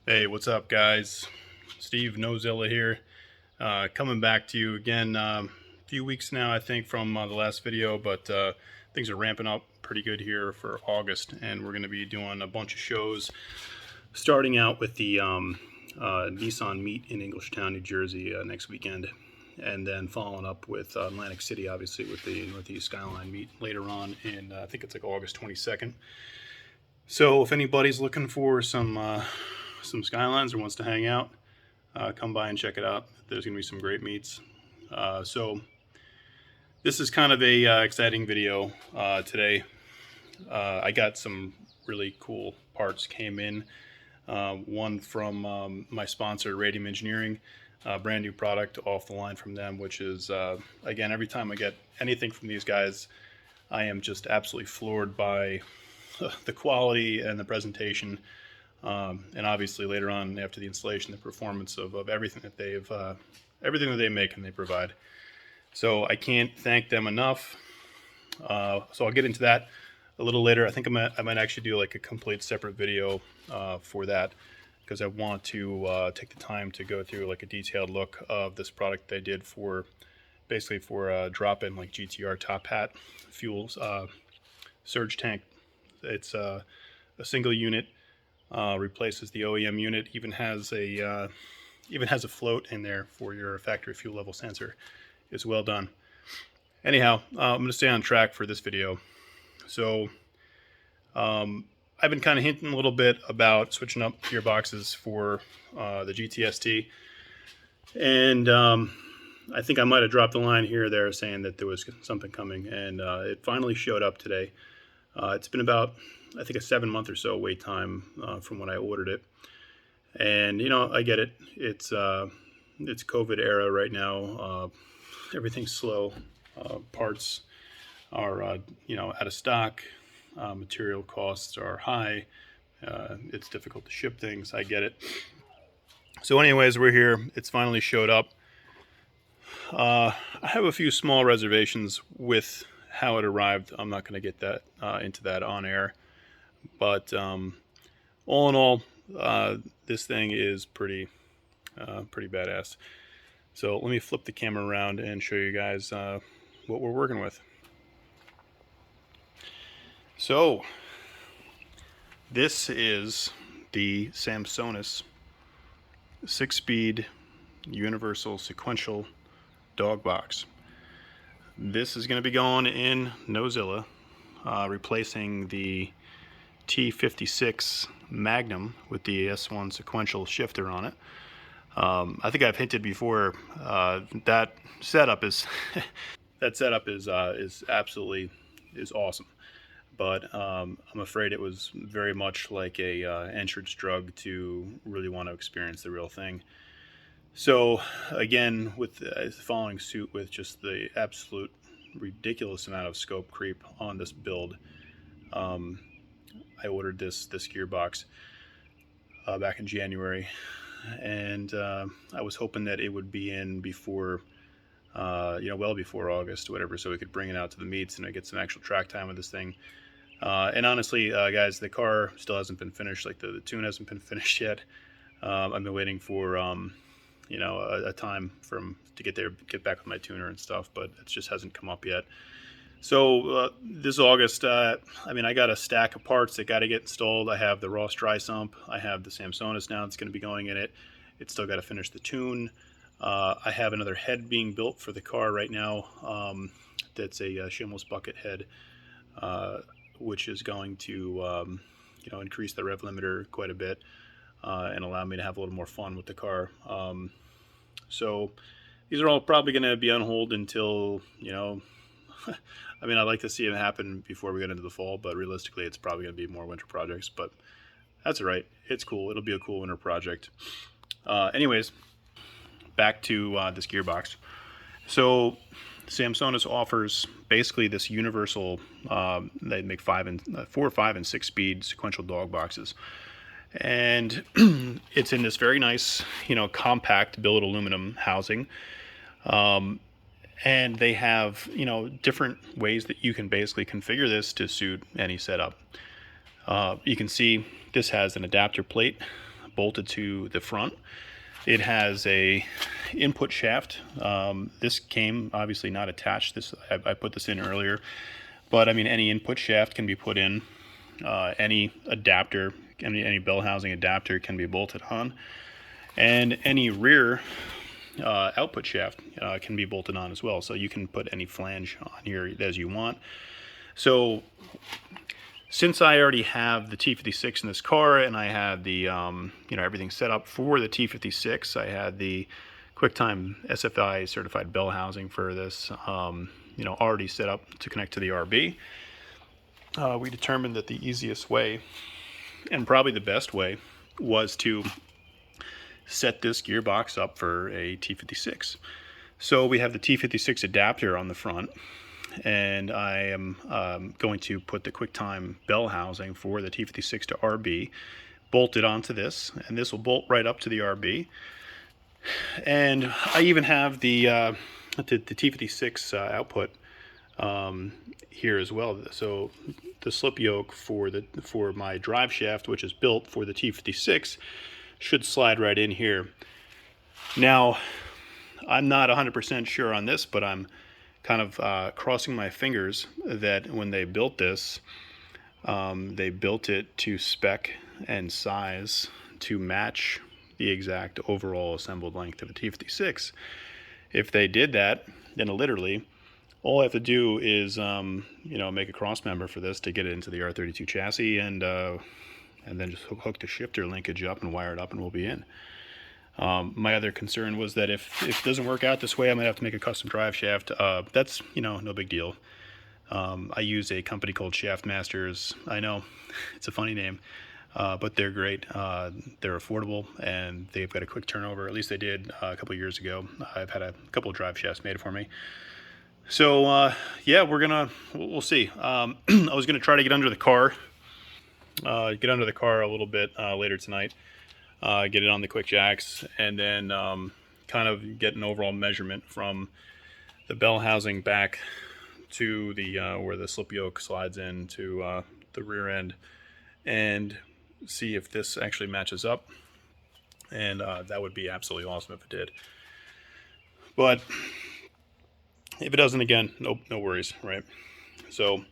Hey, what's up, guys? Steve Nozilla here, coming back to you again. A few weeks now, I think, from the last video, but things are ramping up pretty good here for August, and we're going to be doing a bunch of shows, starting out with the Nissan Meet in Englishtown, New Jersey, next weekend, and then following up with Atlantic City, obviously, with the Northeast Skyline Meet later on in, I think it's like August 22nd. So if anybody's looking for some skylines or wants to hang out, come by and check it out. There's going to be some great meets. So this is kind of a exciting video today. I got some really cool parts came in. One from my sponsor, Radium Engineering, brand new product off the line from them, which is, again, every time I get anything from these guys, I am just absolutely floored by the quality and the presentation. And obviously later on after the installation, the performance of everything that everything that they make and they provide. So I can't thank them enough. So I'll get into that a little later. I think I might actually do like a complete separate video for that, because I want to take the time to go through like a detailed look of this product they did for basically for drop-in like GTR top hat fuels surge tank. It's a single unit. Replaces the OEM unit. Even has a float in there for your factory fuel level sensor. It's well done. Anyhow, I'm going to stay on track for this video. So I've been kind of hinting a little bit about switching up gearboxes for the GTST, and I think I might have dropped a line here or there saying that there was something coming, and it finally showed up today. It's been about, I think, a 7-month or so wait time from when I ordered it. And, you know, I get it. It's COVID era right now. Everything's slow. Parts are, out of stock. Material costs are high. It's difficult to ship things. I get it. So anyways, we're here. It's finally showed up. I have a few small reservations with how it arrived. I'm not going to get that into that on air, but all in all, this thing is pretty badass. So let me flip the camera around and show you guys what we're working with. So this is the Samsonis 6-speed universal sequential dog box. This is going to be going in Nozilla, replacing the T56 Magnum with the S1 sequential shifter on it. I think I've hinted before that setup is absolutely awesome, but I'm afraid it was very much like a entrance drug to really want to experience the real thing. So again, with following suit with just the absolute ridiculous amount of scope creep on this build, I ordered this gearbox back in January, and I was hoping that it would be in before, well before August, or whatever, so we could bring it out to the meets and I get some actual track time with this thing. And honestly, guys, the car still hasn't been finished. Like the tune hasn't been finished yet. I've been waiting for a time to get back with my tuner and stuff, but it just hasn't come up yet. So this August, I got a stack of parts that got to get installed. I have the Ross dry sump. I have the Samsonas now. It's going to be going in it. It's still got to finish the tune. I have another head being built for the car right now. That's a shimless bucket head, which is going to increase the rev limiter quite a bit. And allow me to have a little more fun with the car. So these are all probably going to be on hold until, I'd like to see it happen before we get into the fall, but realistically it's probably going to be more winter projects, but that's all right. It's cool. It'll be a cool winter project. Anyways, back to this gearbox. So Samsonas offers basically this universal, they make 4, 5, and 6 speed sequential dog boxes. And it's in this very nice, compact billet aluminum housing. And they have, different ways that you can basically configure this to suit any setup. You can see this has an adapter plate bolted to the front. It has a input shaft. This came obviously not attached. I put this in earlier, but I mean any input shaft can be put in. Any adapter, any bell housing adapter can be bolted on, and any rear output shaft can be bolted on as well. So you can put any flange on here as you want. So since I already have the T56 in this car, and I had the everything set up for the T56, I had the QuickTime SFI certified bell housing for this already set up to connect to the RB. We determined that the easiest way, and probably the best way, was to set this gearbox up for a T56. So we have the T56 adapter on the front, and I am going to put the QuickTime bell housing for the T56 to RB bolted onto this, and this will bolt right up to the RB. And I even have the T56 output here as well. So the slip yoke for my drive shaft, which is built for the T56, should slide right in here. Now, I'm not 100% sure on this, but I'm kind of crossing my fingers that when they built this, they built it to spec and size to match the exact overall assembled length of a T56. If they did that, then literally all I have to do is make a cross member for this to get it into the R32 chassis, and then just hook the shifter linkage up and wire it up, and we'll be in. My other concern was that if it doesn't work out this way, I might have to make a custom drive shaft. That's no big deal. I use a company called Shaft Masters. I know it's a funny name, but they're great. They're affordable, and they've got a quick turnover. At least they did a couple of years ago. I've had a couple of drive shafts made for me. So yeah, we'll see. I was gonna try to get under the car a little bit later tonight. Get it on the quick jacks, and then kind of get an overall measurement from the bell housing back to the where the slip yoke slides into the rear end, and see if this actually matches up. And that would be absolutely awesome if it did. But if it doesn't, again, no worries, right? So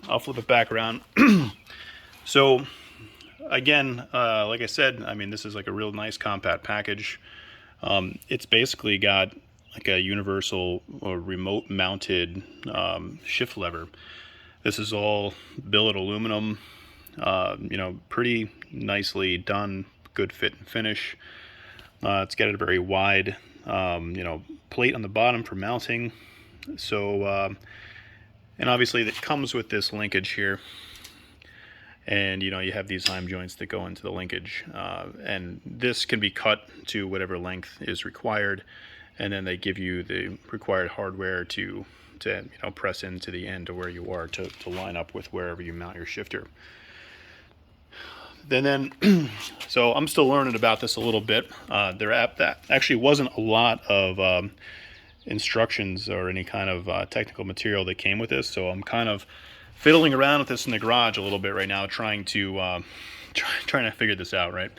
I'll flip it back around. So again, like I said, I mean, this is like a real nice compact package. It's basically got like a universal or remote mounted shift lever. This is all billet aluminum, pretty nicely done, good fit and finish. It's got a very wide, plate on the bottom for mounting. So, and obviously that comes with this linkage here. And you have these heim joints that go into the linkage, and this can be cut to whatever length is required, and then they give you the required hardware to press into the end to where you are to line up with wherever you mount your shifter. Then so I'm still learning about this a little bit. That actually wasn't a lot of instructions or any kind of technical material that came with this, so I'm kind of fiddling around with this in the garage a little bit right now, trying to figure this out, right?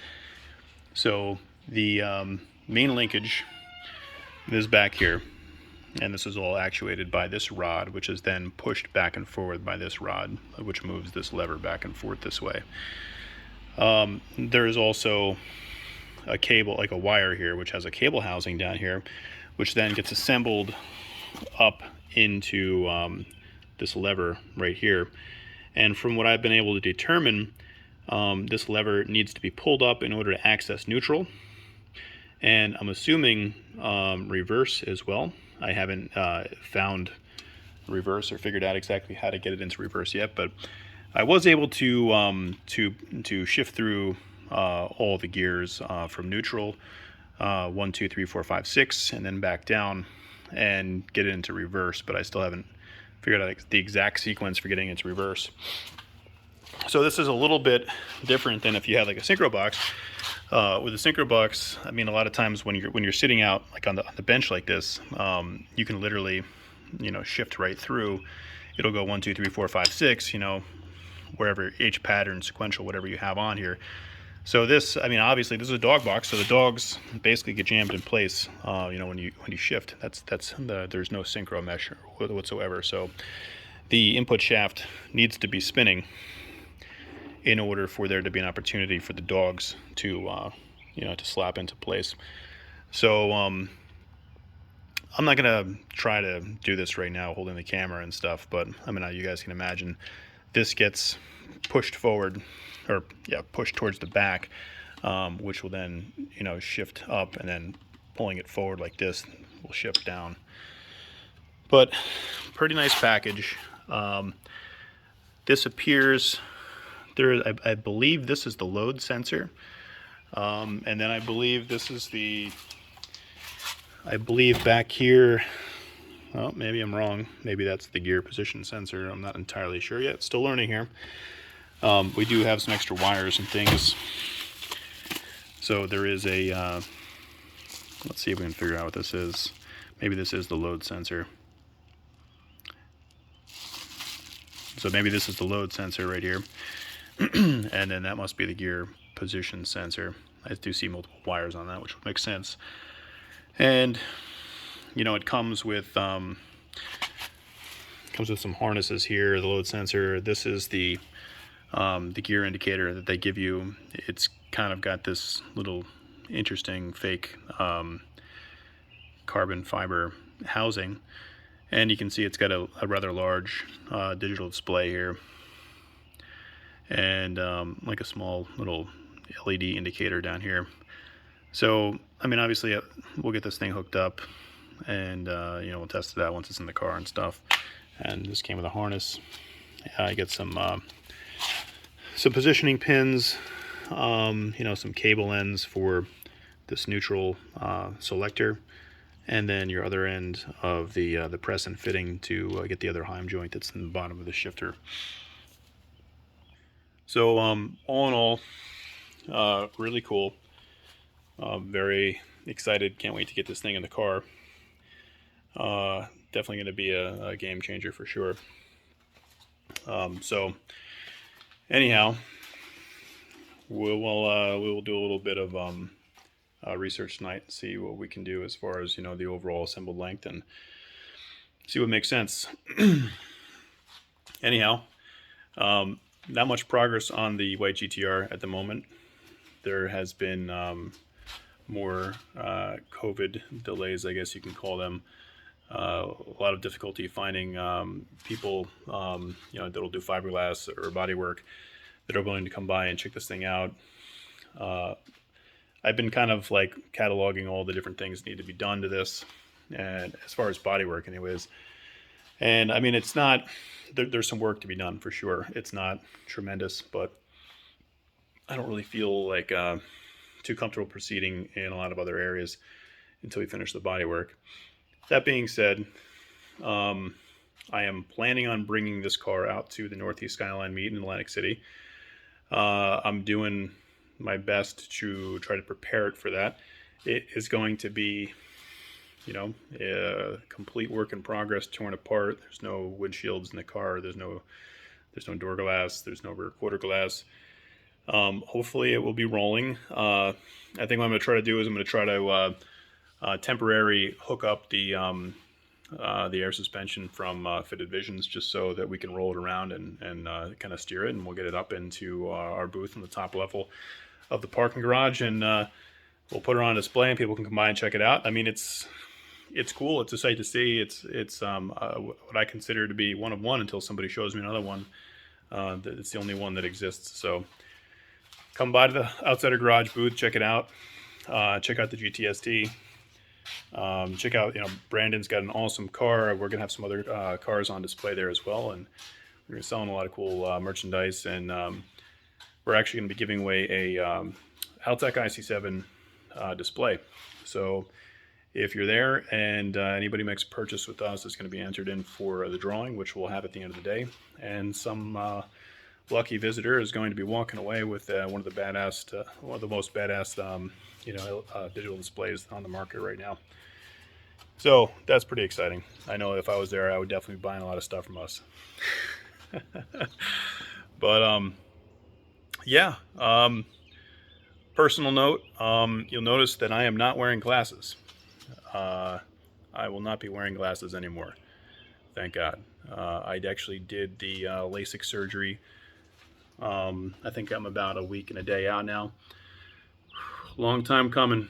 So the main linkage is back here, and this is all actuated by this rod, which is then pushed back and forward by this rod, which moves this lever back and forth this way. There is also a cable, like a wire here, which has a cable housing down here, which then gets assembled up into this lever right here. And from what I've been able to determine, this lever needs to be pulled up in order to access neutral, and I'm assuming reverse as well. I haven't found reverse or figured out exactly how to get it into reverse yet, but I was able to shift through all the gears from neutral, 1, 2, 3, 4, 5, 6, and then back down and get it into reverse, but I still haven't figured out the exact sequence for getting into reverse. So this is a little bit different than if you had like a synchro box. With a synchro box, I mean, a lot of times when you're sitting out like on the bench like this, you can literally shift right through. It'll go 1, 2, 3, 4, 5, 6, wherever, H pattern, sequential, whatever you have on here. So this, I mean, obviously this is a dog box, so the dogs basically get jammed in place. You know, when you shift, there's no synchro mesh whatsoever. So the input shaft needs to be spinning in order for there to be an opportunity for the dogs to, you know, to slap into place. So I'm not gonna try to do this right now, holding the camera and stuff. But I mean, you guys can imagine this gets pushed forward, or yeah, pushed towards the back, which will then, you know, shift up, and then pulling it forward like this will shift down. But pretty nice package. This appears there. I believe this is the load sensor, and then I believe this is the. I believe back here. Well, maybe I'm wrong. Maybe that's the gear position sensor. I'm not entirely sure yet. Still learning here. We do have some extra wires and things. So there is a, let's see if we can figure out what this is. Maybe this is the load sensor. So maybe this is the load sensor right here. And then that must be the gear position sensor. I do see multiple wires on that, which would make sense. And, you know, it comes with some harnesses here, the load sensor. This is the gear indicator that they give you. It's kind of got this little interesting fake carbon fiber housing, and you can see it's got a rather large digital display here, and like a small little LED indicator down here. So I mean, obviously we'll get this thing hooked up, and you know, we'll test it out once it's in the car and stuff. And this came with a harness. I get some positioning pins, you know, some cable ends for this neutral selector, and then your other end of the press and fitting to get the other heim joint that's in the bottom of the shifter. So all in all, really cool. Very excited. Can't wait to get this thing in the car. Definitely going to be a game changer for sure. So anyhow, we will do a little bit of research tonight and see what we can do as far as, you know, the overall assembled length, and see what makes sense. Anyhow, not much progress on the white GTR at the moment. There has been more COVID delays, I guess you can call them. A lot of difficulty finding people, you know, that'll do fiberglass or bodywork that are willing to come by and check this thing out. I've been kind of like cataloging all the different things that need to be done to this, and as far as bodywork anyways. And I mean, it's not, there's some work to be done for sure. It's not tremendous, but I don't really feel like too comfortable proceeding in a lot of other areas until we finish the bodywork. That being said, I am planning on bringing this car out to the Northeast Skyline meet in Atlantic City. I'm doing my best to try to prepare it for that. It is going to be, you know, a complete work in progress, torn apart. There's no windshields in the car. There's no door glass. There's no rear quarter glass. Hopefully it will be rolling. I think what I'm going to try to do is I'm going to try to temporary hook up the air suspension from Fitted Visions, just so that we can roll it around and kind of steer it, and we'll get it up into our booth on the top level of the parking garage, and we'll put it on display and people can come by and check it out. I mean, it's cool. It's a sight to see. It's what I consider to be one of one until somebody shows me another one. It's the only one that exists. So come by to the Outsider Garage booth, check it out. Check out the GTST. Check out, you know, Brandon's got an awesome car. We're gonna have some other cars on display there as well, and we're selling a lot of cool merchandise. And we're actually going to be giving away a Altec IC7 display. So if you're there and anybody makes a purchase with us, it's going to be entered in for the drawing, which we'll have at the end of the day. And some lucky visitor is going to be walking away with one of the most badass, you know, digital displays on the market right now. So that's pretty exciting. I know if I was there, I would definitely be buying a lot of stuff from us. But yeah, personal note, you'll notice that I am not wearing glasses. I will not be wearing glasses anymore. Thank God. I actually did the LASIK surgery. I think I'm about a week and a day out now. Long time coming.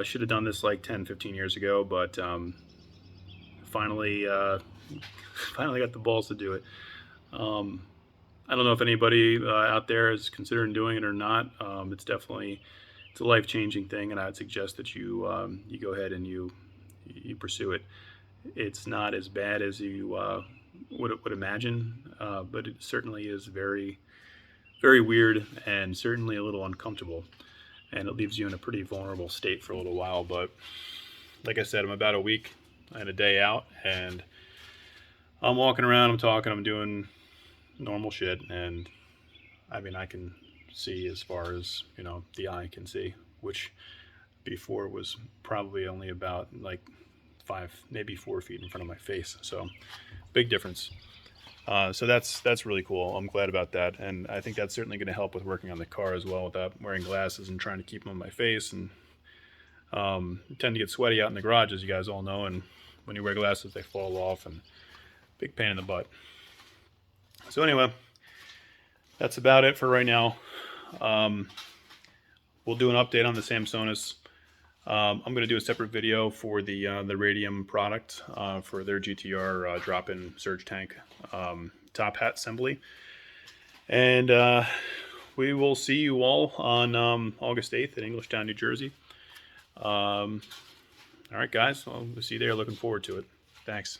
Should have done this like 10, 15 years ago, but finally got the balls to do it. I don't know if anybody out there is considering doing it or not. It's a life-changing thing, and I'd suggest that you you go ahead and you pursue it. It's not as bad as you would imagine, but it certainly is very, very weird and certainly a little uncomfortable. And it leaves you in a pretty vulnerable state for a little while. But like I said, I'm about a week and a day out, and I'm walking around, I'm talking, I'm doing normal shit, and I mean, I can see as far as, you know, the eye can see, which before was probably only about like 5, maybe 4 feet in front of my face. So big difference. So that's really cool. I'm glad about that, and I think that's certainly going to help with working on the car as well, without wearing glasses and trying to keep them on my face. And tend to get sweaty out in the garage, as you guys all know, and when you wear glasses, they fall off, and big pain in the butt. So anyway, that's about it for right now. We'll do an update on the Samsonas. I'm going to do a separate video for the Radium product for their GTR drop-in surge tank top hat assembly. And we will see you all on August 8th in Englishtown, New Jersey. All right, guys. Well, we'll see you there. Looking forward to it. Thanks.